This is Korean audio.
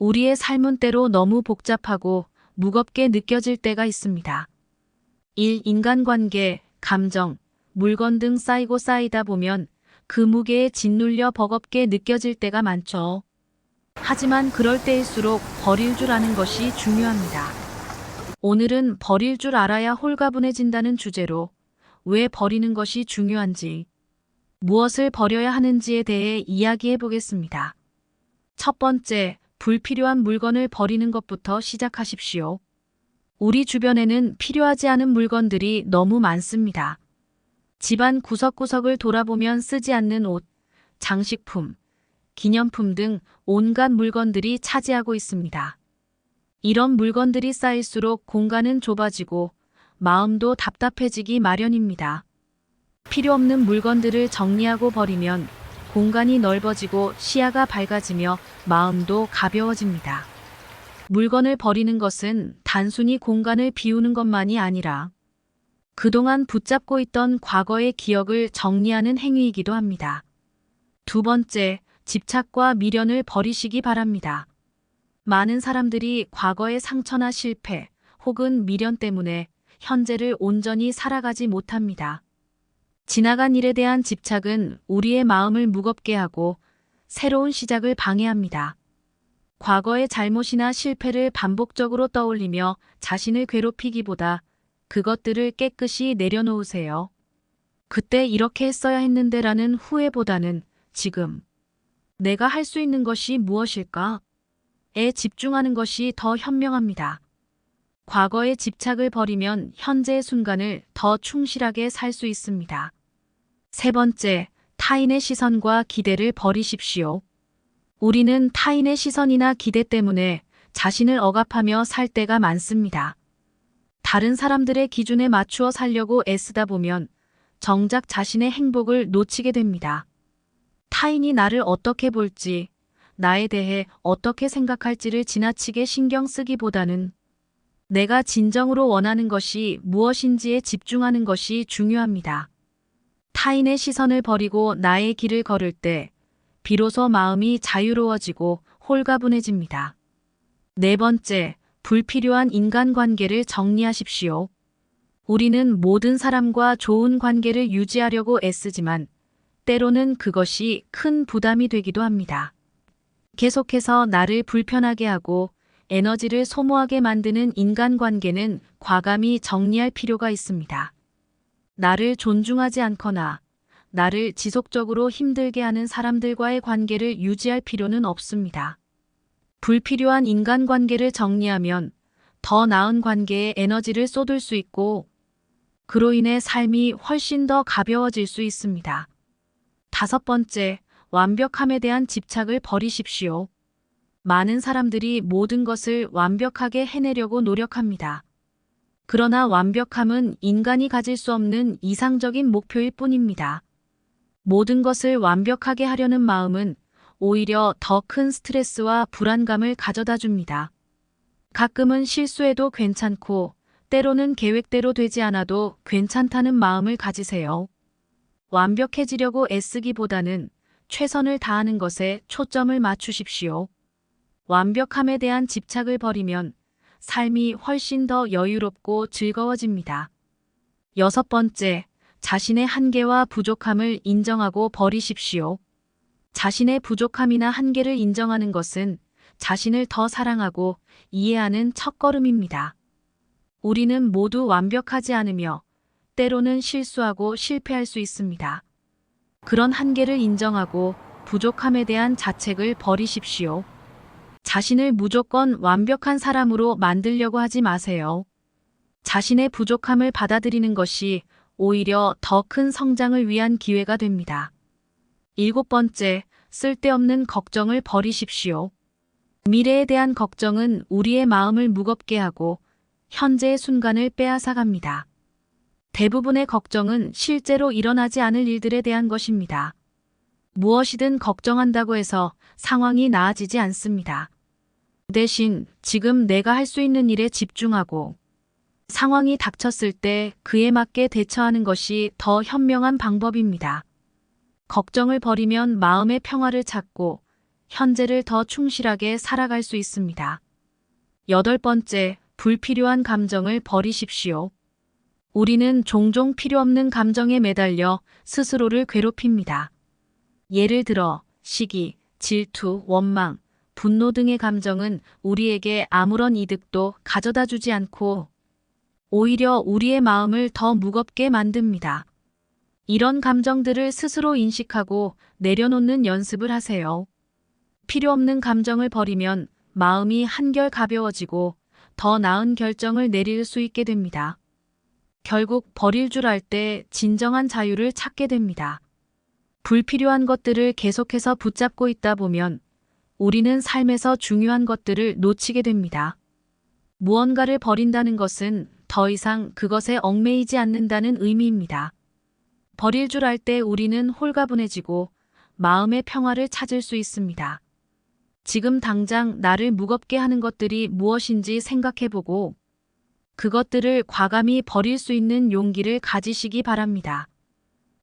우리의 삶은 때로 너무 복잡하고 무겁게 느껴질 때가 있습니다. 일, 인간관계, 감정, 물건 등 쌓이고 쌓이다 보면 그 무게에 짓눌려 버겁게 느껴질 때가 많죠. 하지만 그럴 때일수록 버릴 줄 아는 것이 중요합니다. 오늘은 버릴 줄 알아야 홀가분해진다는 주제로 왜 버리는 것이 중요한지, 무엇을 버려야 하는지에 대해 이야기해 보겠습니다. 첫 번째, 불필요한 물건을 버리는 것부터 시작하십시오. 우리 주변에는 필요하지 않은 물건들이 너무 많습니다. 집안 구석구석을 돌아보면 쓰지 않는 옷, 장식품, 기념품 등 온갖 물건들이 차지하고 있습니다. 이런 물건들이 쌓일수록 공간은 좁아지고 마음도 답답해지기 마련입니다. 필요 없는 물건들을 정리하고 버리면 공간이 넓어지고 시야가 밝아지며 마음도 가벼워집니다. 물건을 버리는 것은 단순히 공간을 비우는 것만이 아니라 그동안 붙잡고 있던 과거의 기억을 정리하는 행위이기도 합니다. 두 번째, 집착과 미련을 버리시기 바랍니다. 많은 사람들이 과거의 상처나 실패 혹은 미련 때문에 현재를 온전히 살아가지 못합니다. 지나간 일에 대한 집착은 우리의 마음을 무겁게 하고 새로운 시작을 방해합니다. 과거의 잘못이나 실패를 반복적으로 떠올리며 자신을 괴롭히기보다 그것들을 깨끗이 내려놓으세요. 그때 이렇게 했어야 했는데라는 후회보다는 지금 내가 할 수 있는 것이 무엇일까?에 집중하는 것이 더 현명합니다. 과거의 집착을 버리면 현재의 순간을 더 충실하게 살 수 있습니다. 세 번째, 타인의 시선과 기대를 버리십시오. 우리는 타인의 시선이나 기대 때문에 자신을 억압하며 살 때가 많습니다. 다른 사람들의 기준에 맞추어 살려고 애쓰다 보면 정작 자신의 행복을 놓치게 됩니다. 타인이 나를 어떻게 볼지, 나에 대해 어떻게 생각할지를 지나치게 신경 쓰기보다는 내가 진정으로 원하는 것이 무엇인지에 집중하는 것이 중요합니다. 타인의 시선을 버리고 나의 길을 걸을 때 비로소 마음이 자유로워지고 홀가분해집니다. 네 번째, 불필요한 인간관계를 정리하십시오. 우리는 모든 사람과 좋은 관계를 유지하려고 애쓰지만 때로는 그것이 큰 부담이 되기도 합니다. 계속해서 나를 불편하게 하고 에너지를 소모하게 만드는 인간관계는 과감히 정리할 필요가 있습니다. 나를 존중하지 않거나 나를 지속적으로 힘들게 하는 사람들과의 관계를 유지할 필요는 없습니다. 불필요한 인간관계를 정리하면 더 나은 관계에 에너지를 쏟을 수 있고 그로 인해 삶이 훨씬 더 가벼워질 수 있습니다. 다섯 번째, 완벽함에 대한 집착을 버리십시오. 많은 사람들이 모든 것을 완벽하게 해내려고 노력합니다. 그러나 완벽함은 인간이 가질 수 없는 이상적인 목표일 뿐입니다. 모든 것을 완벽하게 하려는 마음은 오히려 더 큰 스트레스와 불안감을 가져다 줍니다. 가끔은 실수해도 괜찮고 때로는 계획대로 되지 않아도 괜찮다는 마음을 가지세요. 완벽해지려고 애쓰기보다는 최선을 다하는 것에 초점을 맞추십시오. 완벽함에 대한 집착을 버리면 삶이 훨씬 더 여유롭고 즐거워집니다. 여섯 번째, 자신의 한계와 부족함을 인정하고 버리십시오. 자신의 부족함이나 한계를 인정하는 것은 자신을 더 사랑하고 이해하는 첫걸음입니다. 우리는 모두 완벽하지 않으며 때로는 실수하고 실패할 수 있습니다. 그런 한계를 인정하고 부족함에 대한 자책을 버리십시오. 자신을 무조건 완벽한 사람으로 만들려고 하지 마세요. 자신의 부족함을 받아들이는 것이 오히려 더 큰 성장을 위한 기회가 됩니다. 일곱 번째, 쓸데없는 걱정을 버리십시오. 미래에 대한 걱정은 우리의 마음을 무겁게 하고 현재의 순간을 빼앗아갑니다. 대부분의 걱정은 실제로 일어나지 않을 일들에 대한 것입니다. 무엇이든 걱정한다고 해서 상황이 나아지지 않습니다. 대신 지금 내가 할 수 있는 일에 집중하고 상황이 닥쳤을 때 그에 맞게 대처하는 것이 더 현명한 방법입니다. 걱정을 버리면 마음의 평화를 찾고 현재를 더 충실하게 살아갈 수 있습니다. 8번째, 불필요한 감정을 버리십시오. 우리는 종종 필요 없는 감정에 매달려 스스로를 괴롭힙니다. 예를 들어 시기, 질투, 원망, 분노 등의 감정은 우리에게 아무런 이득도 가져다 주지 않고 오히려 우리의 마음을 더 무겁게 만듭니다. 이런 감정들을 스스로 인식하고 내려놓는 연습을 하세요. 필요 없는 감정을 버리면 마음이 한결 가벼워지고 더 나은 결정을 내릴 수 있게 됩니다. 결국 버릴 줄 알 때 진정한 자유를 찾게 됩니다. 불필요한 것들을 계속해서 붙잡고 있다 보면 우리는 삶에서 중요한 것들을 놓치게 됩니다. 무언가를 버린다는 것은 더 이상 그것에 얽매이지 않는다는 의미입니다. 버릴 줄 알 때 우리는 홀가분해지고 마음의 평화를 찾을 수 있습니다. 지금 당장 나를 무겁게 하는 것들이 무엇인지 생각해보고 그것들을 과감히 버릴 수 있는 용기를 가지시기 바랍니다.